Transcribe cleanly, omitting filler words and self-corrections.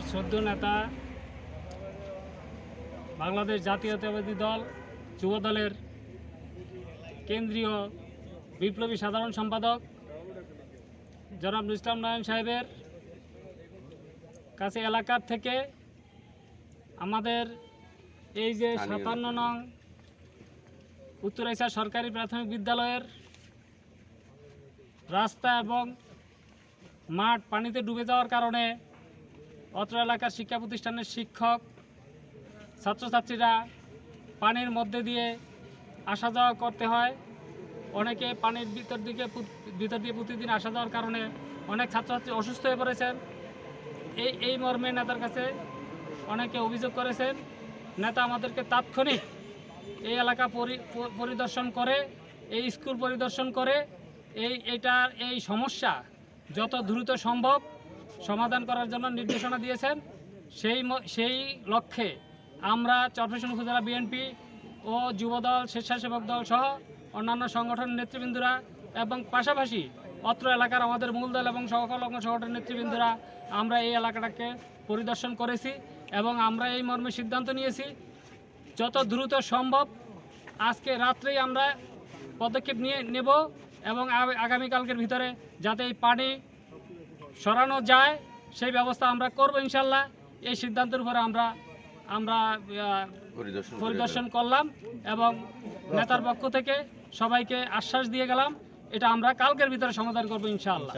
শ্রদ্ধেয় নেতা বাংলাদেশ জাতীয়তাবাদী দল যুব দলের কেন্দ্রীয় বিপ্লবী সাধারণ সম্পাদক জনাব ইসলাম নারায়ণ সাহেবের কাছে এলাকার থেকে আমাদের এই যে ৫৭ নং উত্তরাইছা সরকারি প্রাথমিক বিদ্যালয়ের রাস্তা এবং মাঠ পানিতে ডুবে যাওয়ার কারণে অত্র এলাকার শিক্ষা প্রতিষ্ঠানের শিক্ষক ছাত্রছাত্রীরা পানির মধ্যে দিয়ে আসা যাওয়া করতে হয়। অনেকে পানির ভিতর দিয়ে প্রতিদিন আসা যাওয়ার কারণে অনেক ছাত্রছাত্রী অসুস্থ হয়ে পড়েছেন। এই মর্মে নেতার কাছে অনেকে অভিযোগ করেছেন। নেতা আমাদেরকে তাৎক্ষণিক এই এলাকা পরিদর্শন করে, এই স্কুল পরিদর্শন করে এই সমস্যা যত দ্রুত সম্ভব সমাধান করার জন্য নির্দেশনা দিয়েছেন। সেই লক্ষ্যে আমরা চরফ্যাশন উপজেলা বিএনপি ও যুবদল, স্বেচ্ছাসেবক দল সহ অন্যান্য সংগঠনের নেতৃবৃন্দরা এবং পাশাপাশি অত্র এলাকার আমাদের মূল দল এবং সকল সংগঠনের নেতৃবৃন্দরা আমরা এই এলাকাটাকে পরিদর্শন করেছি এবং আমরা এই মর্মে সিদ্ধান্ত নিয়েছি যত দ্রুত সম্ভব আজকে রাত্রেই আমরা পদক্ষেপ নেব এবং আগামীকালকের ভিতরে যাতে এই পানি সরানো যায় সেই ব্যবস্থা আমরা করব ইনশাল্লাহ। এই সিদ্ধান্তের উপরে আমরা পরিদর্শন করলাম এবং নেতার পক্ষ থেকে সবাইকে আশ্বাস দিয়ে গেলাম এটা আমরা কালকের ভিতরে সমাধান করব ইনশাআল্লাহ।